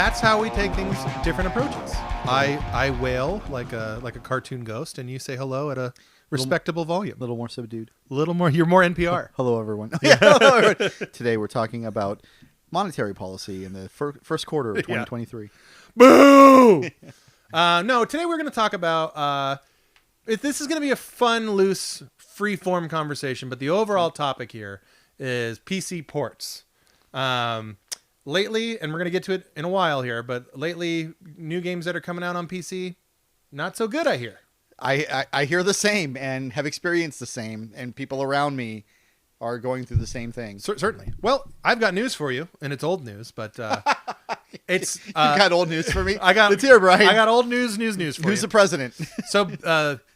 that's how we take things different approaches. I wail like a cartoon ghost, and you say hello at a respectable volume. A little more subdued. A little more. You're more NPR. Hello, everyone. Hello, everyone. Today we're talking about monetary policy in the first quarter of 2023. Boo! No, today we're going to talk about. This is going to be a fun, loose, free-form conversation, but the overall topic here is PC ports. Lately, and we're going to get to it in a while here, but lately, new games that are coming out on PC, not so good, I hear. I hear the same and have experienced the same, and people around me are going through the same thing. Certainly. Well, I've got news for you, and it's old news, but it's... you got old news for me? Let's hear, Brian. I got old news for you. Who's the president? So,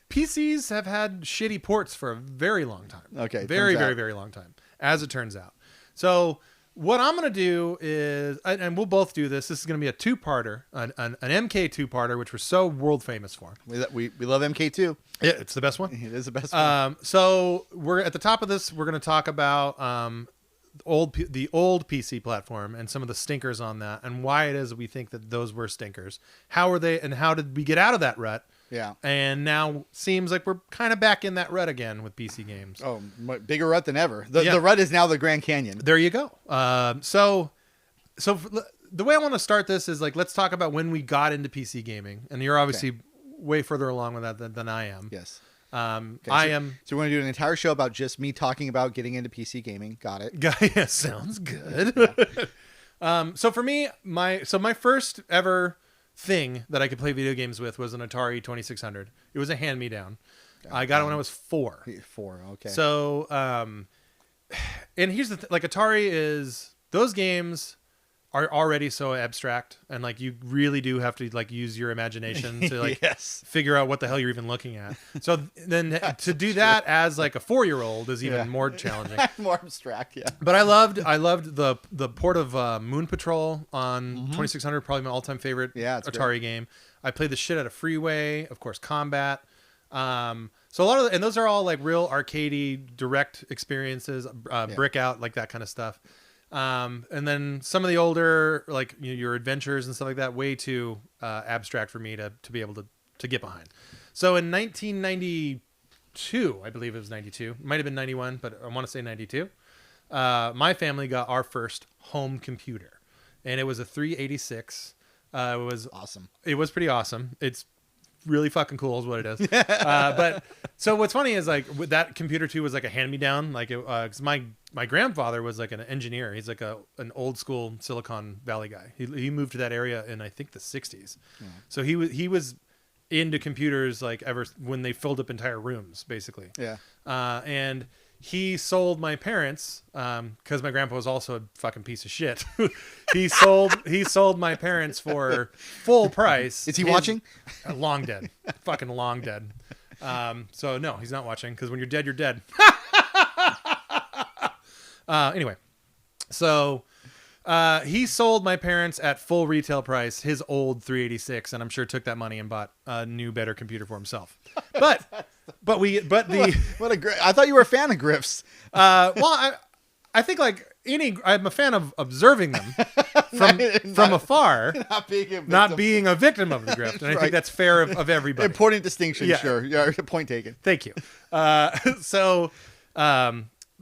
PCs have had shitty ports for a very long time. Okay. Very long time, as it turns out. So... what I'm going to do is, and we'll both do this. This is going to be a two-parter, an MK two-parter, which we're so world famous for. We love MK2. Yeah, it's the best one. It is the best one. So we're at the top of this. We're going to talk about the old PC platform and some of the stinkers on that, and why it is we think that those were stinkers. How are they, and how did we get out of that rut? Yeah. And now seems like we're kind of back in that rut again with PC games. Oh, bigger rut than ever. The rut is now the Grand Canyon. There you go. So the way I want to start this is let's talk about when we got into PC gaming. And you're obviously way further along with that than I am. Yes. I am. So we're going to do an entire show about just me talking about getting into PC gaming. Got it. Yeah, sounds good. So for me, my first ever thing that I could play video games with was an Atari 2600. It was a hand-me-down. I got it when I was 4. 4, okay. So, and here's the Atari is, those games are already so abstract, and you really do have to use your imagination to figure out what the hell you're even looking at. So then to do that as a 4-year-old is even more challenging. More abstract, yeah. But I loved the port of Moon Patrol on 2600, probably my all-time favorite Atari game. I played the shit out of Freeway, of course, Combat. So a lot of and those are all real arcadey direct experiences, brick out, that kind of stuff. And then some of the older, your adventures and stuff like that, way too abstract for me to be able to get behind. So in 1992, I believe it was 92, might have been 91, but I want to say 92. My family got our first home computer, and it was a 386. It was awesome. It was pretty awesome. It's really fucking cool is what it is. But so what's funny is with that computer too was a hand-me-down. Cause my grandfather was an engineer. He's an old school Silicon Valley guy. He moved to that area in I think the 60s. Yeah. So he was into computers ever when they filled up entire rooms basically. Yeah. And he sold my parents, because my grandpa was also a fucking piece of shit. He sold my parents for full price. Is he watching? Long dead. Fucking long dead. So no, he's not watching, because when you're dead, you're dead. Anyway, so he sold my parents at full retail price his old 386, and I'm sure took that money and bought a new, better computer for himself. But what a great! I thought you were a fan of grifts. Well, I think I'm a fan of observing them from afar, not being a victim of the grift, and I think that's fair of everybody. Important distinction, sure. Yeah, point taken. Thank you. So,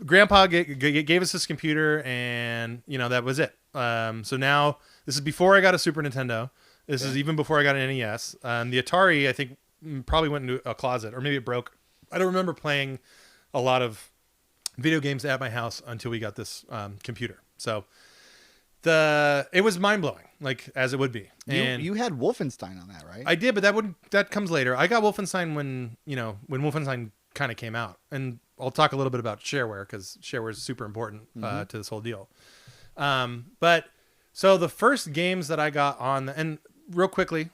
Grandpa gave us this computer, and that was it. So now this is before I got a Super Nintendo. This is even before I got an NES. The Atari, I think, probably went into a closet, or maybe it broke. I don't remember playing a lot of video games at my house until we got this computer. So it was mind blowing, as it would be. And you had Wolfenstein on that, right? I did, but that comes later. I got Wolfenstein when Wolfenstein kind of came out, and I'll talk a little bit about shareware, because shareware is super important to this whole deal. But so the first games that I got on and real quickly,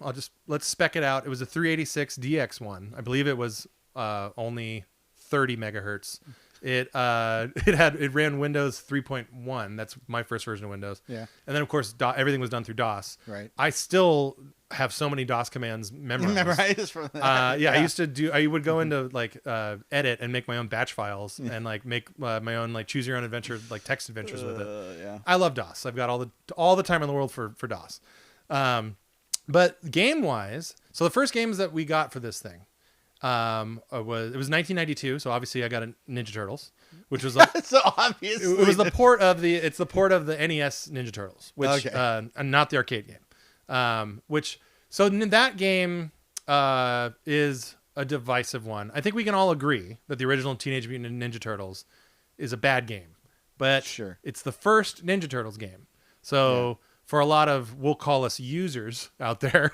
let's spec it out. It was a 386 DX1. I believe it was only 30 megahertz. It ran Windows 3.1. That's my first version of Windows. Yeah. And then of course everything was done through DOS. Right. I still have so many DOS commands memorized. From that. I would go into edit and make my own batch files and make my own choose your own adventure text adventures with it. Yeah. I love DOS. I've got all the time in the world for DOS. But game wise, so the first games that we got for this thing was 1992. So obviously I got a Ninja Turtles, which was like So obviously it was the port of the NES Ninja Turtles, which and not the arcade game. Which so that game is a divisive one. I think we can all agree that the original Teenage Mutant Ninja Turtles is a bad game, but Sure. it's the first Ninja Turtles game. So for a lot of, we'll call us users out there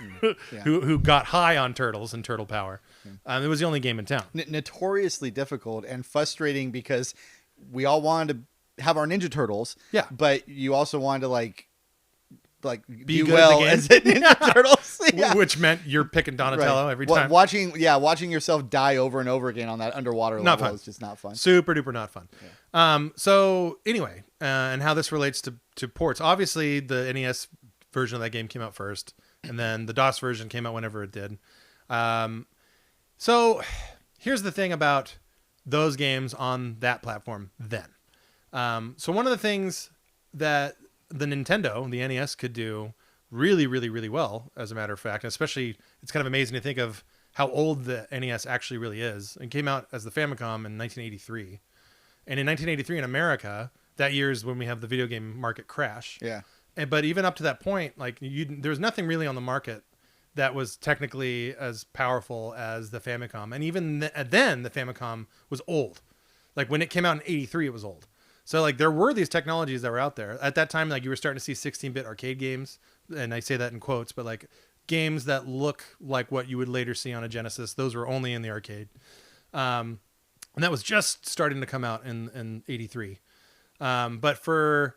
who got high on turtles and turtle power, it was the only game in town. Notoriously difficult and frustrating because we all wanted to have our Ninja Turtles. Yeah. But you also wanted to like Be do good well at the game. as a Ninja Turtles. Yeah. Which meant you're picking Donatello every time. Watching yourself die over and over again on that underwater Not level fun. is just not fun. Super duper not fun. So anyway, and how this relates to ports. Obviously, the NES version of that game came out first, and then the DOS version came out whenever it did. So here's the thing about those games on that platform then. So one of the things that the Nintendo, the NES, could do really, really, really well, as a matter of fact, and especially it's kind of amazing to think of how old the NES actually really is. It came out as the Famicom in 1983. And in 1983 in America, that year is when we have the video game market crash. Yeah. But even up to that point, like there was nothing really on the market that was technically as powerful as the Famicom. And even then, the Famicom was old. Like when it came out in 83, it was old. So like there were these technologies that were out there. At that time, like you were starting to see 16-bit arcade games. And I say that in quotes, but like games that look like what you would later see on a Genesis. Those were only in the arcade. And that was just starting to come out in 83. But for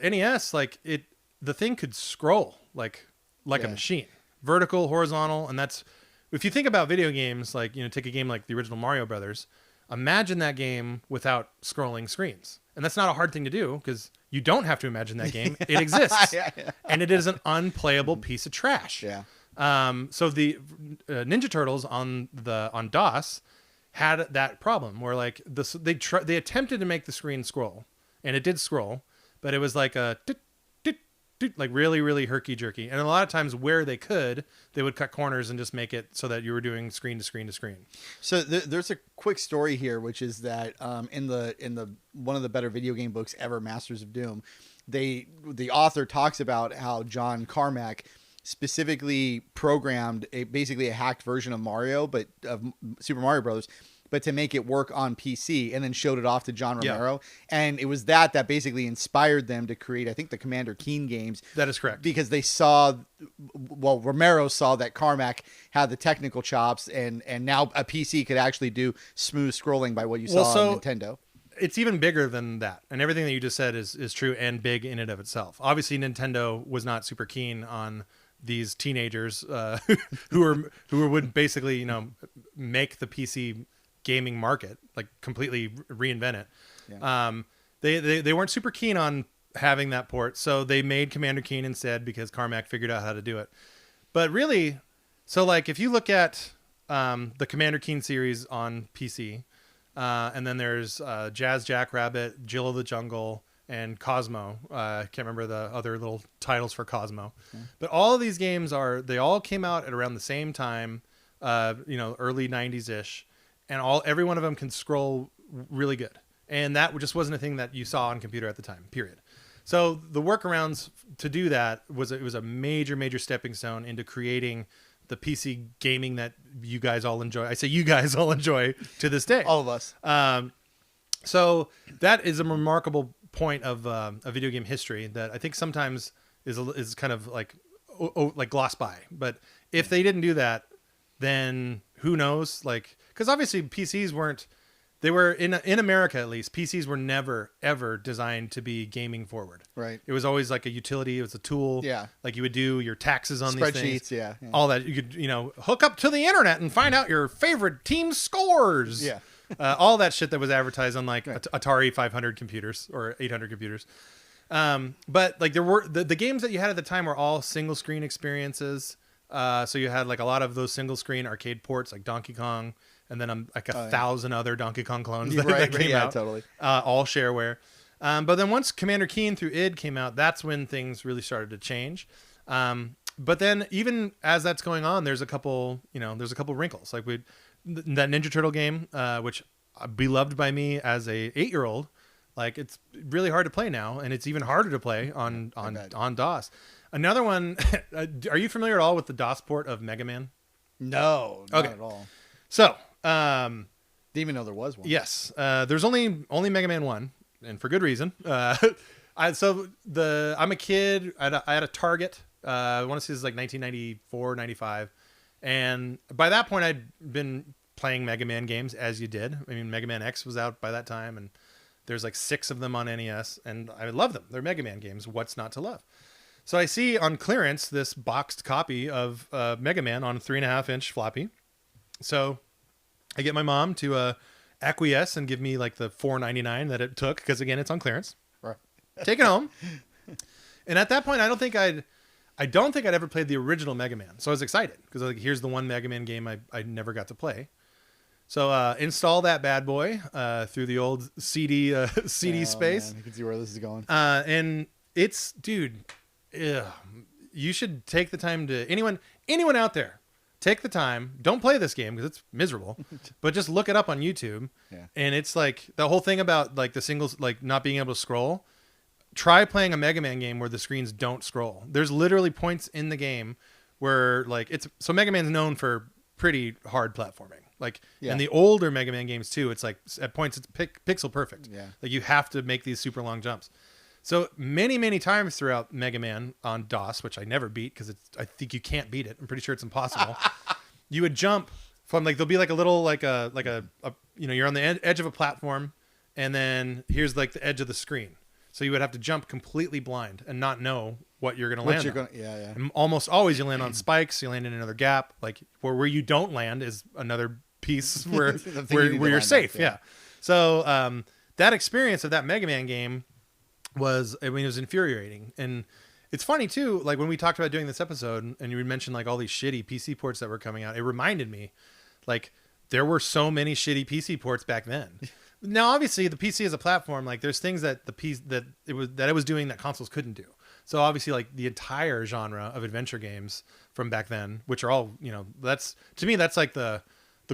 NES, like the thing could scroll like a machine, vertical, horizontal. And that's, if you think about video games, like, take a game like the original Mario Brothers, imagine that game without scrolling screens. And that's not a hard thing to do because you don't have to imagine that game. It exists. And it is an unplayable piece of trash. Yeah. So the Ninja Turtles on DOS had that problem where like they attempted to make the screen scroll, and it did scroll, but it was like a like really, really herky jerky. And a lot of times where they could, they would cut corners and just make it so that you were doing screen to screen to screen. So there's a quick story here, which is that in the one of the better video game books ever, Masters of Doom, the author talks about how John Carmack specifically programmed basically a hacked version of Mario, but of Super Mario Brothers, but to make it work on PC, and then showed it off to John Romero. Yeah. And it was that basically inspired them to create, I think, the Commander Keen games. That is correct. Because Romero saw that Carmack had the technical chops, and now a PC could actually do smooth scrolling by what you saw on Nintendo. It's even bigger than that. And everything that you just said is true and big in and of itself. Obviously, Nintendo was not super keen on these teenagers who would basically, make the PC gaming market, like completely reinvent it. Yeah. They weren't super keen on having that port, so they made Commander Keen instead because Carmack figured out how to do it. But really, so like if you look at the Commander Keen series on PC, and then there's Jazz Jackrabbit, Jill of the Jungle, and Cosmo. I can't remember the other little titles for Cosmo. Okay. But all of these games they all came out at around the same time, early 90s-ish. And every one of them can scroll really good. And that just wasn't a thing that you saw on computer at the time, period. So the workarounds to do that was a major, major stepping stone into creating the PC gaming that you guys all enjoy. I say you guys all enjoy to this day. All of us. So that is a remarkable point of a video game history that I think sometimes is kind of like glossed by. But if they didn't do that, then who knows? Like, because obviously PCs were in America at least, PCs were never ever designed to be gaming forward. Right. It was always like a utility. It was a tool. Yeah. Like you would do your taxes on these things. Spreadsheets. Yeah. All that you could hook up to the internet and find out your favorite team scores. Yeah. All that shit that was advertised on like Atari 500 computers or 800 computers. But like there were the games that you had at the time were all single screen experiences. So you had like a lot of those single screen arcade ports like Donkey Kong, and then like a thousand other Donkey Kong clones that came out. Totally. All shareware. But then once Commander Keen through id came out, that's when things really started to change. But then even as that's going on, there's a couple wrinkles. Like that Ninja Turtle game, which beloved by me as a 8-year-old, like it's really hard to play now, and it's even harder to play on DOS. Another one, are you familiar at all with the DOS port of Mega Man? No, not at all. So, didn't even know there was one. Yes, there's only Mega Man 1, and for good reason. I'm a kid. I had a Target. I want to say this is like 1994, 95. And by that point, I'd been playing Mega Man games, as you did. I mean, Mega Man X was out by that time, and there's like 6 of them on NES, and I love them. They're Mega Man games. What's not to love? So I see on clearance this boxed copy of Mega Man on a 3.5-inch floppy. So I get my mom to acquiesce and give me like the $4.99 that it took, because again, it's on clearance. Right. Take it home. And at that point, I don't think I'd ever played the original Mega Man. So I was excited because like, here's the one Mega Man game I never got to play. So install that bad boy through the old CD space. Man, you can see where this is going. And it's, dude, you should take the time to anyone out there. Take the time. Don't play this game because it's miserable, but just look it up on YouTube. Yeah. And it's like the whole thing about like the singles, like not being able to scroll. Try playing a Mega Man game where the screens don't scroll. There's literally points in the game where like so Mega Man's known for pretty hard platforming. Like in the older Mega Man games too, it's like at points it's pixel perfect. Yeah. Like you have to make these super long jumps. So many times throughout Mega Man on DOS, which I never beat because I think you can't beat it. I'm pretty sure it's impossible. You would jump from like, there'll be like a little, like a you're on the edge of a platform, and then here's like the edge of the screen. So you would have to jump completely blind and not know what you're going to land on. Yeah. And almost always you land on spikes, you land in another gap, like where you don't land is another piece where you're safe. Yeah. So that experience of that Mega Man game it was infuriating. And it's funny too, like when we talked about doing this episode and you mentioned like all these shitty PC ports that were coming out, it reminded me like there were so many shitty PC ports back then. Now, obviously the PC as a platform, like there's things that it was doing that consoles couldn't do. So obviously like the entire genre of adventure games from back then, which are all, that's, to me, that's like the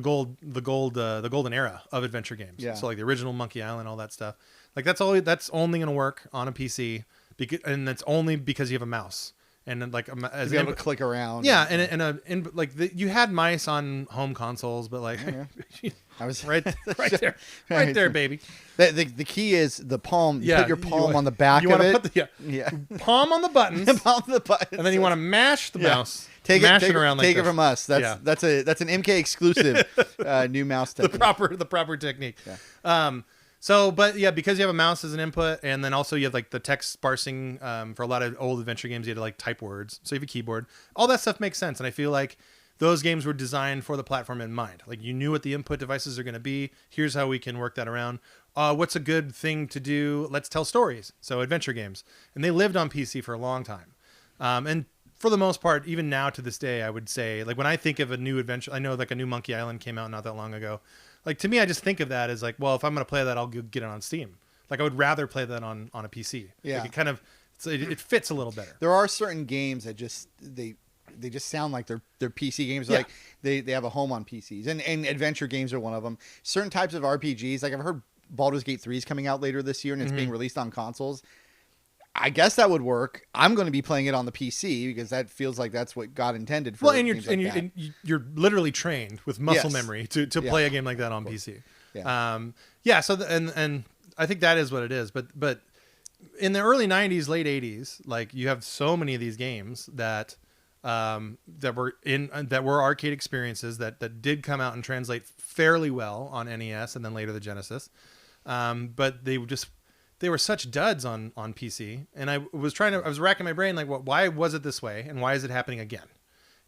golden era of adventure games. Yeah. So like the original Monkey Island, all that stuff. Like that's only going to work on a PC and that's only because you have a mouse and then like as you able to click around. Yeah. And you had mice on home consoles, but like I was right there, baby. The key is the palm. You Yeah, put your palm on the back of it. Put palm on the buttons. Palm on the buttons. And then you want to mash the mouse. Take mash it around like take this. it from us. That's an MK exclusive new mouse technique. The proper technique. Yeah. Because you have a mouse as an input, and then also you have like the text parsing for a lot of old adventure games, you had to like type words. So you have a keyboard. All that stuff makes sense, and I feel like those games were designed for the platform in mind. Like you knew what the input devices are going to be. Here's how we can work that around. What's a good thing to do? Let's tell stories. So adventure games, and they lived on PC for a long time. And for the most part, even now to this day, I would say like when I think of a new adventure, I know like a new Monkey Island came out not that long ago. Like to me, I just think of that as like, well, if I'm going to play that, I'll get it on Steam. Like I would rather play that on a PC. Yeah. Like it fits a little better. There are certain games that just they just sound like they're PC games. Yeah. Like they have a home on PCs, and adventure games are one of them. Certain types of RPGs, like I've heard Baldur's Gate 3 is coming out later this year and it's being released on consoles. I guess that would work. I'm going to be playing it on the PC because that feels like that's what God intended for. Well, and you're literally trained with muscle memory to play a game like that on PC. Yeah. So and I think that is what it is. But in the early 90s, late 80s, like you have so many of these games that were arcade experiences that did come out and translate fairly well on NES and then later the Genesis. But they were such duds on PC, and I was racking my brain like, why was it this way, and why is it happening again?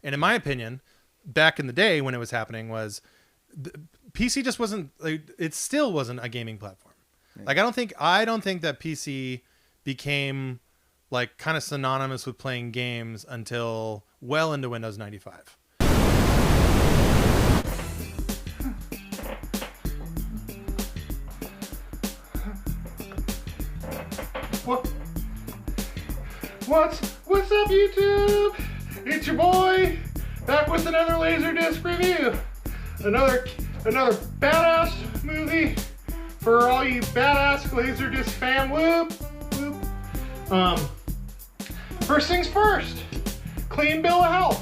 And in my opinion, back in the day when it was happening, PC just wasn't. It still wasn't a gaming platform. Right. Like I don't think that PC became like kind of synonymous with playing games until well into Windows 95. What's up, YouTube? It's your boy, back with another Laserdisc review. Another badass movie for all you badass Laserdisc fan. Whoop, whoop. First things first, clean bill of health.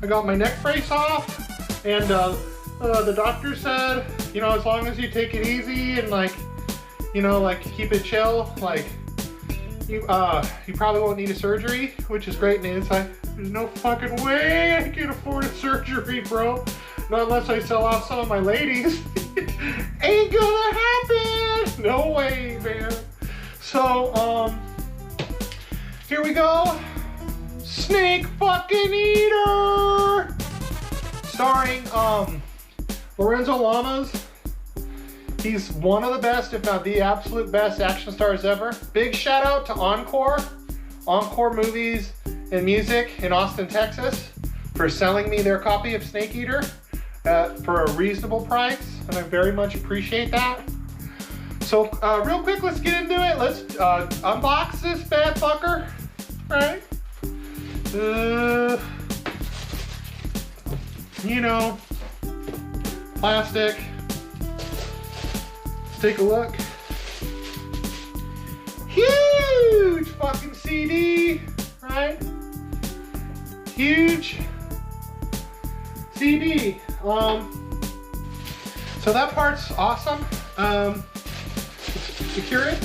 I got my neck brace off, and the doctor said, you know, as long as you take it easy and like keep it chill, like you probably won't need a surgery, which is great news. There's no fucking way I can afford a surgery, bro. Not unless I sell off some of my ladies. Ain't gonna happen. No way, man. So, here we go. Snake fucking Eater! Starring, Lorenzo Lamas. He's one of the best, if not the absolute best action stars ever. Big shout out to Encore Movies and Music in Austin, Texas, for selling me their copy of Snake Eater for a reasonable price, and I very much appreciate that. So, real quick, let's get into it. Let's unbox this bad fucker, right? You know, plastic. Take a look. Huge fucking CD, right? Huge CD. So that part's awesome. Secure it.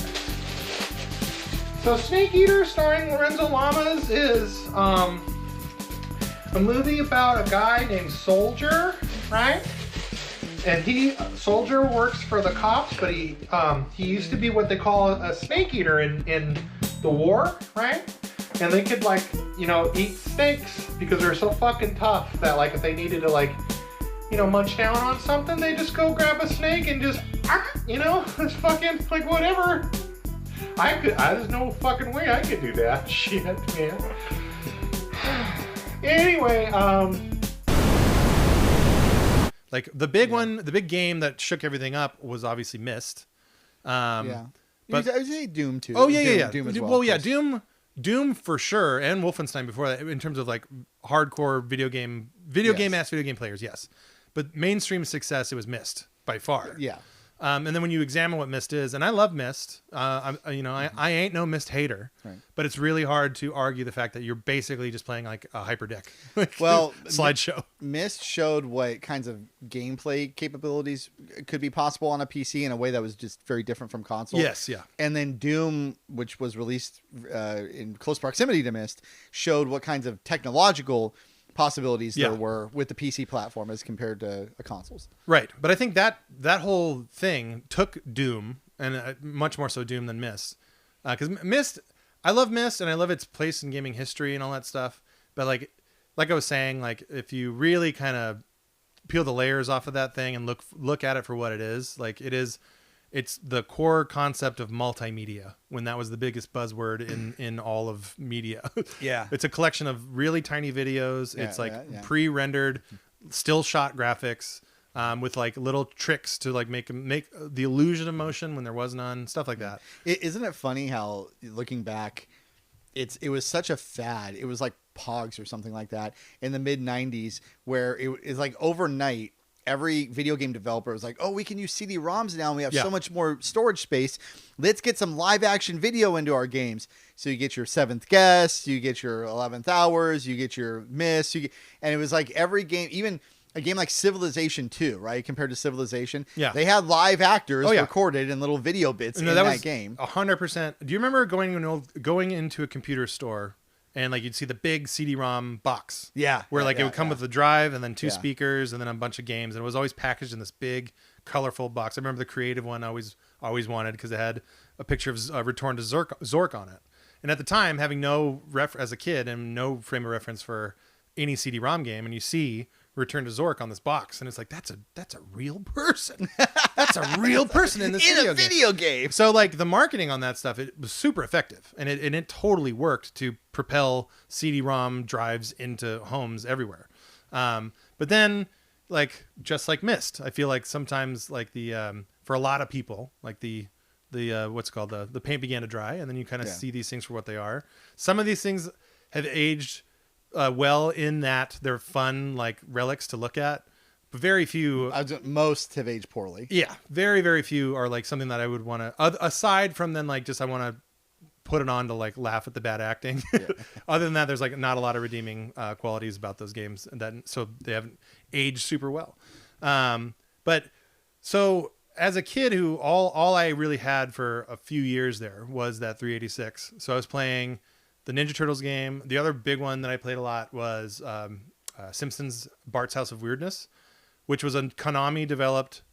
So Snake Eater, starring Lorenzo Lamas, is a movie about a guy named Soldier, right? And Soldier works for the cops, but he used to be what they call a snake eater in the war, right? And they could, like, you know, eat snakes because they're so fucking tough that, like, if they needed to, like, you know, munch down on something, they just go grab a snake and just, you know, it's fucking, like, whatever. There's no fucking way I could do that. Shit, man. Anyway, like the big one, the big game that shook everything up was obviously Myst. Yeah. But I would say Doom too. Oh yeah. Doom as well. Well, yeah, Doom for sure, and Wolfenstein before that, in terms of like hardcore video game players, yes. But mainstream success, it was Myst by far. Yeah. And then when you examine what Myst is, and I love Myst, I ain't no Myst hater, right. But it's really hard to argue the fact that you're basically just playing like a hyperdeck, slideshow. Myst showed what kinds of gameplay capabilities could be possible on a PC in a way that was just very different from console. Yes, yeah. And then Doom, which was released in close proximity to Myst, showed what kinds of technological possibilities there were with the PC platform as compared to consoles. Right. But I think that whole thing took Doom, and much more so Doom than Myst. Because Myst, I love Myst, and I love its place in gaming history and all that stuff. But like I was saying, like if you really kind of peel the layers off of that thing and look at it for what it is, like it's the core concept of multimedia, when that was the biggest buzzword in all of media. Yeah. It's a collection of really tiny videos. It's like pre-rendered still shot graphics with like little tricks to like make the illusion of motion when there was none, stuff like that. Isn't it funny how, looking back, it was such a fad. It was like Pogs or something like that in the mid 90s, where it's like overnight every video game developer was like, oh, we can use CD-ROMs now and we have so much more storage space. Let's get some live action video into our games. So you get your Seventh Guest, you get your 11th Hours, you get your Myst, and it was like every game, even a game like Civilization 2, right? Compared to Civilization. Yeah. They had live actors recorded in little video bits in that game. 100%. Do you remember going into a computer store and like you'd see the big CD-ROM box? Yeah. Where it would come with the drive and then two speakers and then a bunch of games. And it was always packaged in this big, colorful box. I remember the creative one I always wanted because it had a picture of Return to Zork on it. And at the time, having no as a kid and no frame of reference for any CD-ROM game, and you see Return to Zork on this box, and it's like that's a real person. That's a real person in this video game. So like the marketing on that stuff, it was super effective, and it totally worked to propel CD-ROM drives into homes everywhere. But then, like just like Myst, I feel like sometimes like the for a lot of people, like the what's called the paint began to dry, and then you kind of see these things for what they are. Some of these things have aged well in that they're fun like relics to look at. But very few. Most have aged poorly. Yeah, very very few are like something that I would want to. Aside from then like just I want to put it on to like laugh at the bad acting. Yeah. Other than that, there's like not a lot of redeeming qualities about those games, and that so they haven't aged super well. But so as a kid who all I really had for a few years there was that 386. So I was playing the Ninja Turtles game. The other big one that I played a lot was Simpsons Bart's House of Weirdness, which was a Konami developed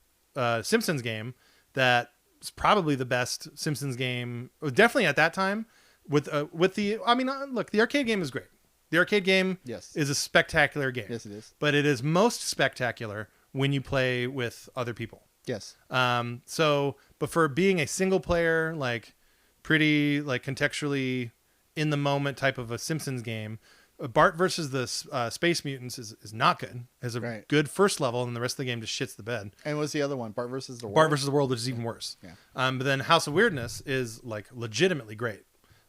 Simpsons game that was probably the best Simpsons game. Definitely at that time with the, I mean, look, the arcade game is great. The arcade game is a spectacular game. Yes, it is. But it is most spectacular when you play with other people. Yes. But for being a single player, like pretty like contextually in the moment type of a Simpsons game, Bart versus the Space Mutants is not good. Has a good first level, and the rest of the game just shits the bed. And what's the other one? Bart versus the World? Bart versus the World, which is even worse. Yeah. But then House of Weirdness is like legitimately great.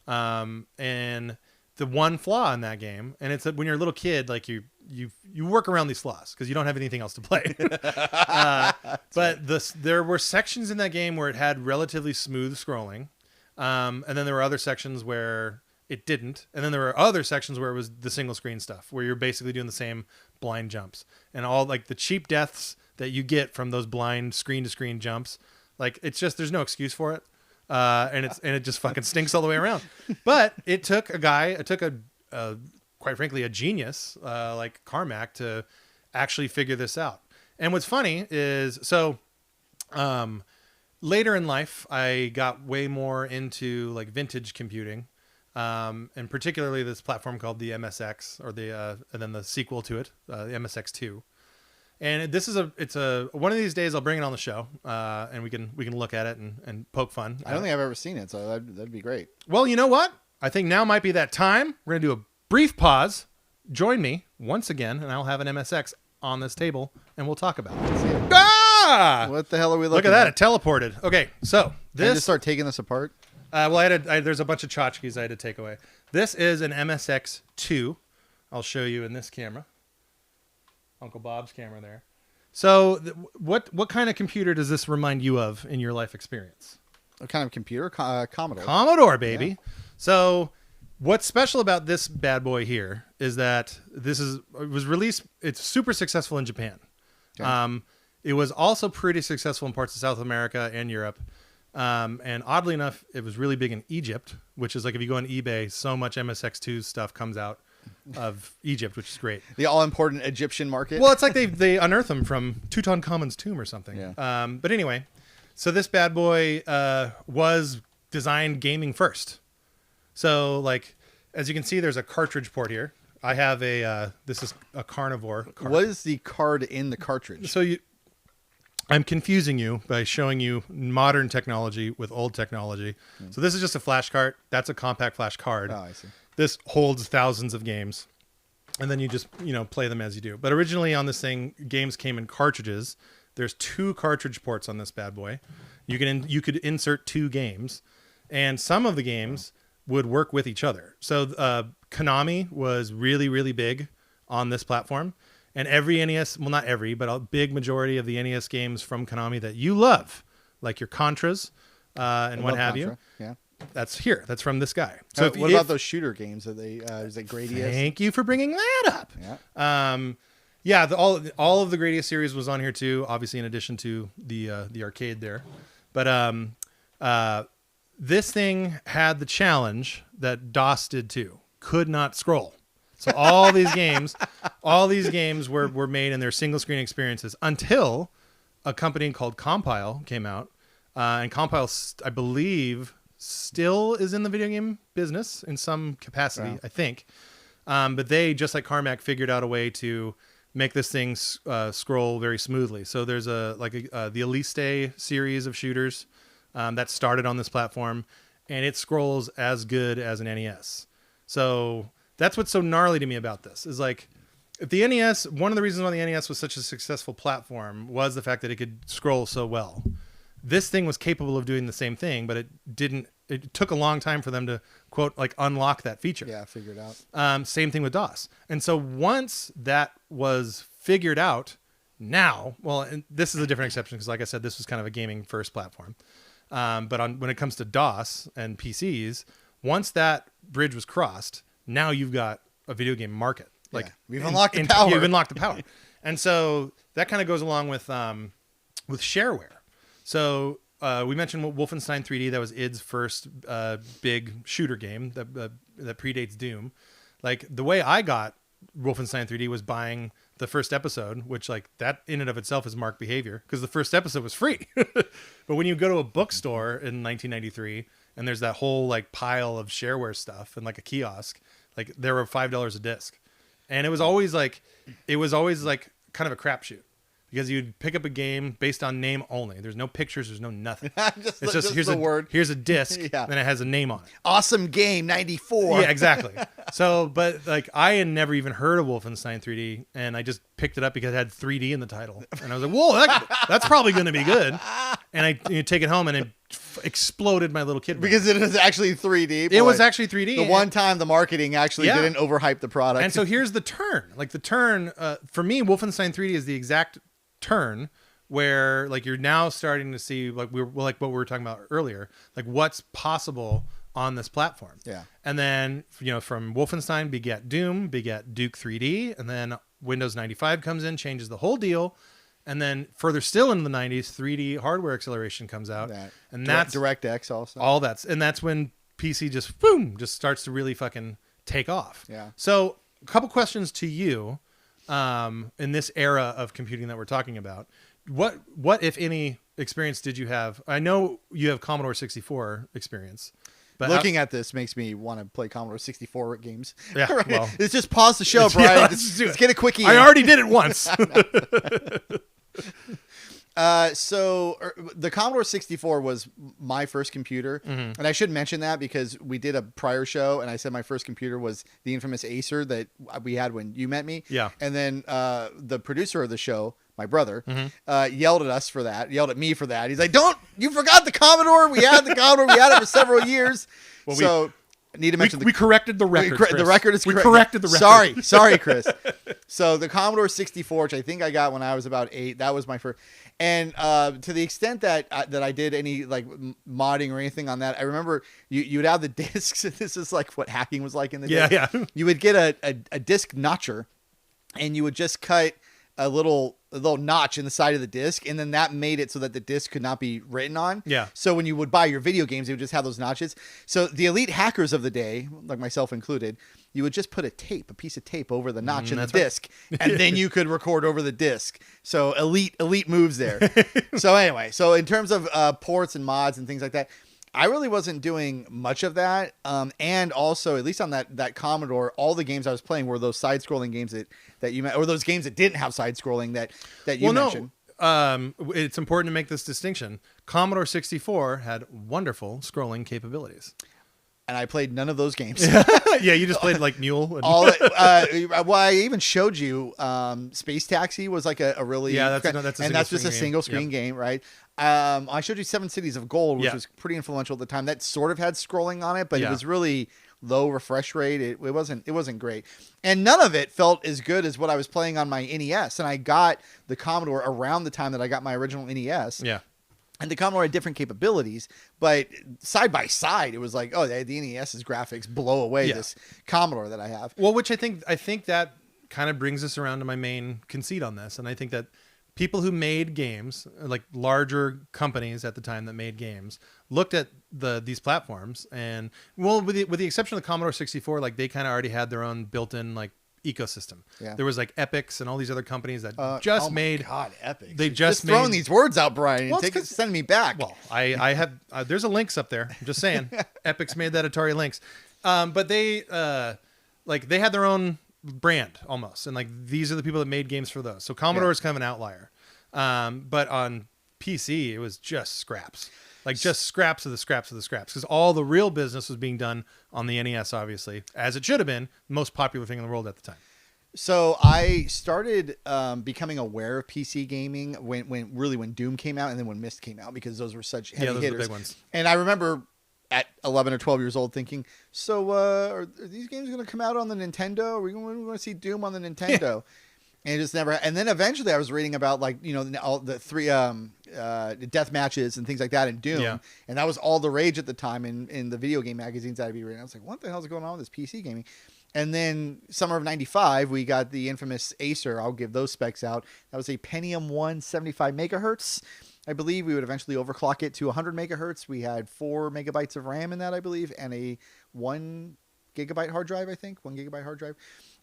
And the one flaw in that game, and it's that when you're a little kid, like you work around these flaws because you don't have anything else to play. But there were sections in that game where it had relatively smooth scrolling, and then there were other sections where it didn't, and then there were other sections where it was the single screen stuff where you're basically doing the same blind jumps, and all like the cheap deaths that you get from those blind screen to screen jumps. Like it's just there's no excuse for it. And it just fucking stinks all the way around. But it took a quite frankly a genius like Carmack to actually figure this out. And what's funny is later in life I got way more into like vintage computing, and particularly this platform called the MSX or and then the sequel to it, the MSX2. And this is it's one of these days I'll bring it on the show, and we can look at it and poke fun. I don't think I've ever seen it, so that'd be great. Well, you know what? I think now might be that time. We're gonna do a brief pause. Join me once again, and I'll have an MSX on this table, and we'll talk about it. Ah! What the hell are we looking at? Look at that! It teleported. Okay, so this. Can I just start taking this apart? Well, there's a bunch of tchotchkes I had to take away. This is an MSX2. I'll show you in this camera. Uncle Bob's camera there. So what kind of computer does this remind you of in your life experience? What kind of computer? Commodore. Commodore, baby. Yeah. So what's special about this bad boy here is that it was released. It's super successful in Japan. Okay. It was also pretty successful in parts of South America and Europe. And oddly enough, it was really big in Egypt, which is like if you go on eBay, so much MSX2 stuff comes out of Egypt, which is great. The all-important Egyptian market. Well, it's like they unearthed them from Tutankhamun's tomb or something. Yeah. But anyway, so this bad boy was designed gaming first. So like, as you can see, there's a cartridge port here. I have this is a carnivore card. What is the card in the cartridge? So I'm confusing you by showing you modern technology with old technology. So this is just a flash cart. That's a compact flash card. Oh, I see. This holds thousands of games, and then you just play them as you do. But originally on this thing, games came in cartridges. There's 2 cartridge ports on this bad boy. You could insert 2 games, and some of the games would work with each other. So Konami was really really big on this platform, and every NES, well not every, but a big majority of the NES games from Konami that you love, like your Contras and what have you. Yeah. That's here. That's from this guy. So what about those shooter games? Are they is it Gradius? Thank you for bringing that up. Yeah. All of the Gradius series was on here too. Obviously, in addition to the arcade there, but this thing had the challenge that DOS did too. Could not scroll. So all these games were made in their single screen experiences until a company called Compile came out, and Compile, I believe, still is in the video game business in some capacity, yeah. I think. But they, just like Carmack, figured out a way to make this thing scroll very smoothly. So there's the Eliste series of shooters that started on this platform, and it scrolls as good as an NES. So that's what's so gnarly to me about this is like, if the NES, one of the reasons why the NES was such a successful platform was the fact that it could scroll so well. This thing was capable of doing the same thing, but it didn't it took a long time for them to quote like unlock that feature. Yeah, figure it out. Same thing with DOS. And so once that was figured out, now, well, and this is a different exception because, like I said, this was kind of a gaming first platform. But when it comes to DOS and PCs, once that bridge was crossed, now you've got a video game market. Like we've unlocked the power. You've unlocked the power. And so that kind of goes along with shareware. So we mentioned Wolfenstein 3D. That was id's first big shooter game that predates Doom. Like the way I got Wolfenstein 3D was buying the first episode, which like that in and of itself is marked behavior because the first episode was free. But when you go to a bookstore in 1993 and there's that whole like pile of shareware stuff and like a kiosk, like there were $5 a disc. And it was always like kind of a crapshoot because you'd pick up a game based on name only. There's no pictures. There's no nothing. It's just here's the word. Here's a disc and it has a name on it. Awesome game 94. Yeah, exactly. So, but like I had never even heard of Wolfenstein 3D and I just picked it up because it had 3D in the title. And I was like, whoa, that's probably going to be good. And I take it home and it exploded my little kid brain. Because it was actually 3D. It was actually 3D. The one time the marketing actually didn't overhype the product. And so here's the turn. Like the turn, for me, Wolfenstein 3D is the exact turn where like you're now starting to see like what we were talking about earlier, like what's possible on this platform. Yeah. And then, from Wolfenstein beget Doom, beget Duke 3D, and then Windows 95 comes in, changes the whole deal. And then further still in the 90s, 3D hardware acceleration comes out. And that's DirectX also. All that's when PC just starts to really fucking take off. Yeah. So a couple questions to you in this era of computing that we're talking about. What if any experience did you have? I know you have Commodore 64 experience. But looking at this makes me want to play Commodore 64 games. Yeah, right? well, let's just pause the show, Brian. Let's get a quickie. I already did it once. So the Commodore 64 was my first computer. And I should mention that because we did a prior show and I said my first computer was the infamous Acer that we had when you met me. Yeah. And then the producer of the show, my brother, yelled at me for that. He's like, you forgot the Commodore. We had the Commodore. We had it for several years. Well, I need to mention we corrected the record. The record is correct. We corrected the record. Sorry, Chris. So the Commodore 64, which I think I got when I was about 8, that was my first. And to the extent that I did any like modding or anything on that, I remember you would have the discs. And this is like what hacking was like in the day. Yeah. You would get a disc notcher, and you would just cut a little notch in the side of the disc, and then that made it so that the disc could not be written on. Yeah. So when you would buy your video games, they would just have those notches. So the elite hackers of the day, like myself included, you would just put a piece of tape over the notch in the disc, and then you could record over the disc. So elite moves there. So anyway, so in terms of ports and mods and things like that, I really wasn't doing much of that. And also, at least on that Commodore, all the games I was playing were those side-scrolling games that you or those games that didn't have side-scrolling that you mentioned. It's important to make this distinction. Commodore 64 had wonderful scrolling capabilities. And I played none of those games. Yeah, you just played like Mule. Well, I even showed you Space Taxi was like a really that's just a single screen game, right? I showed you 7 Cities of Gold, which was pretty influential at the time. That sort of had scrolling on it, but it was really low refresh rate. It wasn't great, and none of it felt as good as what I was playing on my NES. And I got the Commodore around the time that I got my original NES. Yeah. And the Commodore had different capabilities, but side by side, it was like, oh, the NES's graphics blow away this Commodore that I have. Well, which I think that kind of brings us around to my main conceit on this. And I think that people who made games, like larger companies at the time that made games, looked at these platforms and, well, with the exception of the Commodore 64, like they kind of already had their own built-in like ecosystem. Yeah. There was like Epix and all these other companies that made. God, Epix! They just throwing these words out, Brian. Well, send me back. Well, I have. There's a links up there. I'm just saying. Epix made that Atari Lynx, but they they had their own brand almost, and like these are the people that made games for those. So Commodore is kind of an outlier, but on PC it was just scraps. Like just scraps of the scraps of the scraps, because all the real business was being done on the NES, obviously, as it should have been, the most popular thing in the world at the time. So I started becoming aware of PC gaming when Doom came out, and then when Myst came out, because those were such heavy hitters. Were the big ones. And I remember at 11 or 12 years old thinking, so are these games going to come out on the Nintendo? Are we going to see Doom on the Nintendo? And it just never. And then eventually I was reading about like, all the three death matches and things like that in Doom. And that was all the rage at the time in the video game magazines that I'd be reading. I was like, what the hell's going on with this PC gaming? And then summer of 95, we got the infamous Acer. I'll give those specs out. That was a Pentium 1 75 megahertz. I believe we would eventually overclock it to 100 megahertz. We had 4 megabytes of RAM in that, I believe, and a 1 gigabyte hard drive, I think. 1 gigabyte hard drive.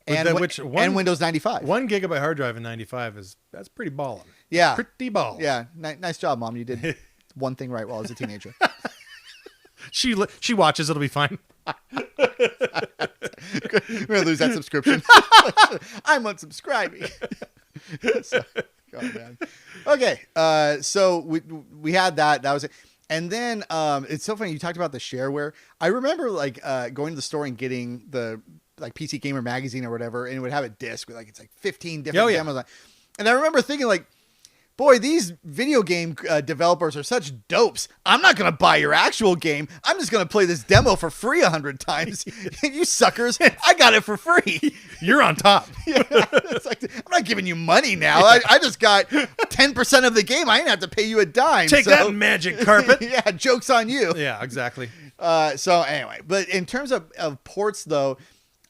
And Windows 95. 1 gigabyte hard drive in 95 that's pretty ballin'. Yeah. Pretty ballin'. Yeah. Nice job, Mom. You did one thing right while I was a teenager. She watches. It'll be fine. We're going to lose that subscription. I'm unsubscribing. God, man. Okay. So we had that. That was it. And then it's so funny. You talked about the shareware. I remember like going to the store and getting the like PC Gamer magazine or whatever, and it would have a disc with like it's like 15 different demos. And I remember thinking like, boy, these video game developers are such dopes. I'm not going to buy your actual game. I'm just going to play this demo for free 100 times. You suckers, I got it for free. You're on top. Yeah, it's like, I'm not giving you money now. I just got 10% of the game. I didn't have to pay you a dime. Take that, magic carpet. Yeah, joke's on you. Yeah, exactly. So anyway, but in terms of ports, though,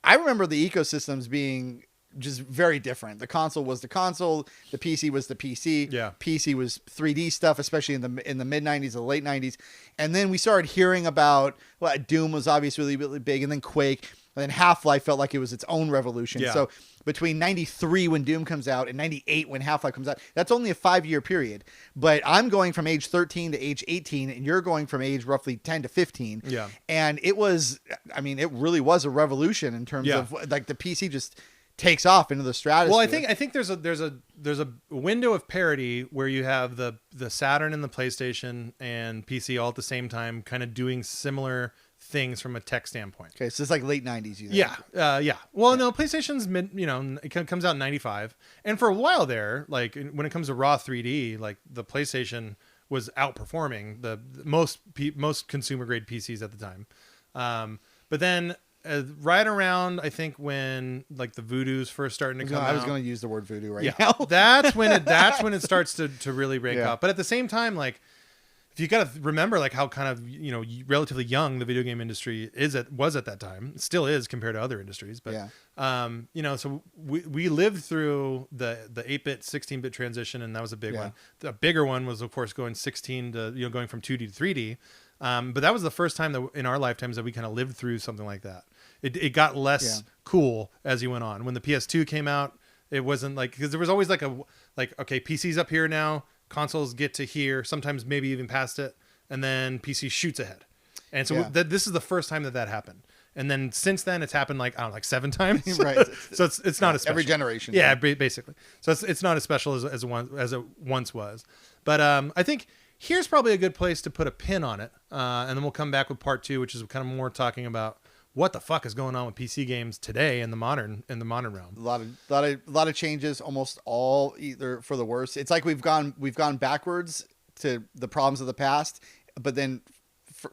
I remember the ecosystems being just very different. The console was the console. The PC was the PC. Yeah. PC was 3D stuff, especially in the mid 90s, the late 90s. And then we started hearing about, well, Doom was obviously really, really big, and then Quake, and then Half-Life felt like it was its own revolution. Yeah. So between 93 when Doom comes out and 98 when Half-Life comes out, that's only a 5-year period. But I'm going from age 13 to age 18, and you're going from age roughly 10 to 15. Yeah. And it really was a revolution in terms of like the PC just takes off into the stratosphere. Well, I think there's a window of parity where you have the Saturn and the PlayStation and PC all at the same time, kind of doing similar things from a tech standpoint. Okay, so it's like late 90s. You think? Yeah. Well, no, PlayStation's it comes out in 95, and for a while there, like when it comes to raw 3D, like the PlayStation was outperforming the most consumer grade PCs at the time. But then right around, I think when like the Voodoo's first starting to come out. I was going to use the word voodoo now. That's when it starts to really rank up. But at the same time, like if you got to remember like how kind of, relatively young the video game industry was at that time. It still is compared to other industries. But, so we lived through the 8-bit, 16-bit transition, and that was a big one. The bigger one was, of course, going 16 to, going from 2D to 3D. But that was the first time that in our lifetimes that we kind of lived through something like that. It got less cool as you went on. When the PS2 came out, it wasn't like, because there was always okay, PC's up here now, consoles get to here, sometimes maybe even past it, and then PC shoots ahead. And so this is the first time that happened. And then since then it's happened like 7 times. Right. So it's not as special. Every generation. Yeah, basically. So it's not as special as it once was. But I think here's probably a good place to put a pin on it. And then we'll come back with part 2, which is kind of more talking about what the fuck is going on with PC games today in the modern realm. A lot of changes, almost all either for the worse. It's like we've gone backwards to the problems of the past, but then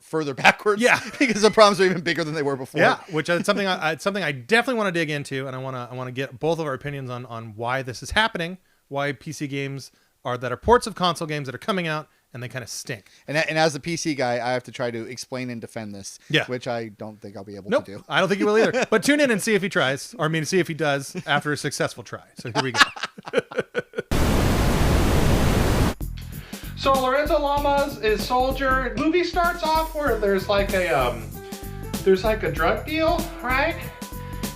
further backwards. Yeah, because the problems are even bigger than they were before. Yeah, which is something I definitely want to dig into, and I want to get both of our opinions on why this is happening, why PC games are ports of console games that are coming out and they kind of stink. And as a PC guy, I have to try to explain and defend this, which I don't think I'll be able to do. I don't think you will either. But tune in and see if he tries, see if he does after a successful try. So here we go. So Lorenzo Lamas is Soldier. Movie starts off where there's like a drug deal, right?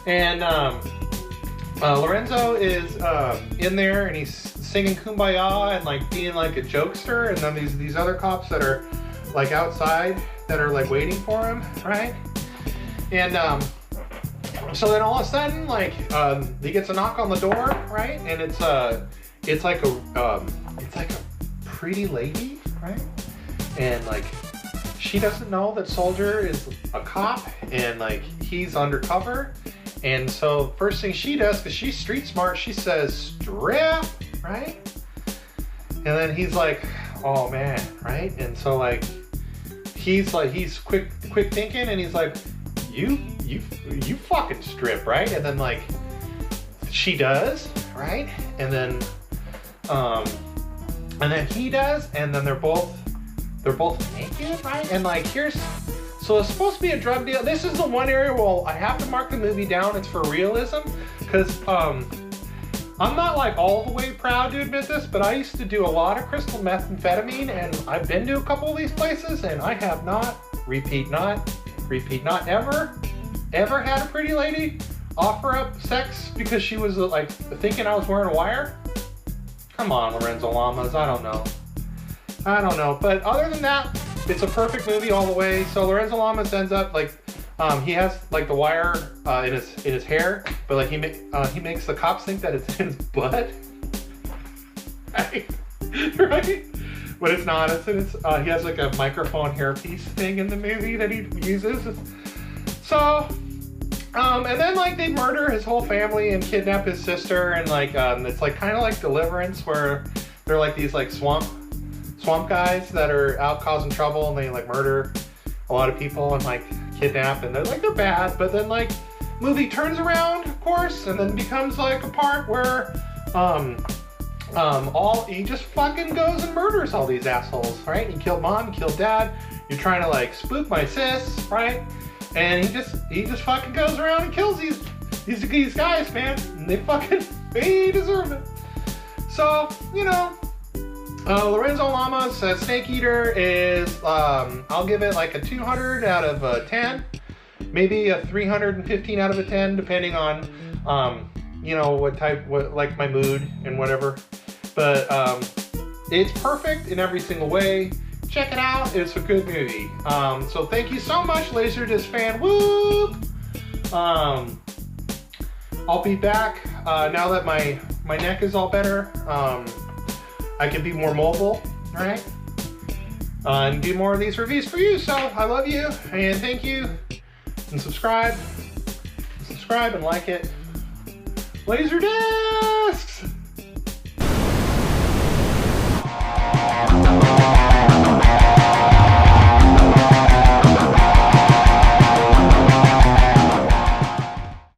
And Lorenzo is in there and he's singing Kumbaya and like being like a jokester, and then these other cops that are like outside that are like waiting for him, right? And so then all of a sudden like he gets a knock on the door, right? And it's like a pretty lady, right? And like she doesn't know that Soldier is a cop and like he's undercover. And so first thing she does, because she's street smart, she says strip, right? And then he's like, oh man, right? And so like he's quick thinking, and he's like, you fucking strip, right? And then like she does, right? And then he does, and then they're both naked, right? And like so it's supposed to be a drug deal. This is the one area where I have to mark the movie down. It's for realism, because I'm not like all the way proud to admit this, but I used to do a lot of crystal methamphetamine, and I've been to a couple of these places, and I have not, repeat not, ever had a pretty lady offer up sex because she was like thinking I was wearing a wire. Come on, Lorenzo Lamas, I don't know. But other than that, it's a perfect movie all the way. So Lorenzo Lamas ends up like, he has like the wire in his hair, but like he makes the cops think that it's in his butt, right? Right? But it's not. It's in his. He has like a microphone hairpiece thing in the movie that he uses. So, and then like they murder his whole family and kidnap his sister, and like it's like kind of like Deliverance, where they're like these like swamp guys that are out causing trouble, and they like murder a lot of people and like kidnap, and they're bad, but then like movie turns around, of course, and then becomes like a part where he just fucking goes and murders all these assholes, right? He killed mom, he killed dad, you're trying to like spook my sis, right? And he just fucking goes around and kills these guys, man. And they deserve it. So, you know, Lorenzo Lamas Snake Eater is, I'll give it like a 200 out of 10, maybe a 315 out of 10, depending on, you know, what like my mood and whatever. But it's perfect in every single way. Check it out. It's a good movie. So thank you so much, Laserdisc fan. Whoop! I'll be back now that my neck is all better. I can be more mobile, right? And do more of these reviews for you. So I love you and thank you. And subscribe and like it. Laserdisc!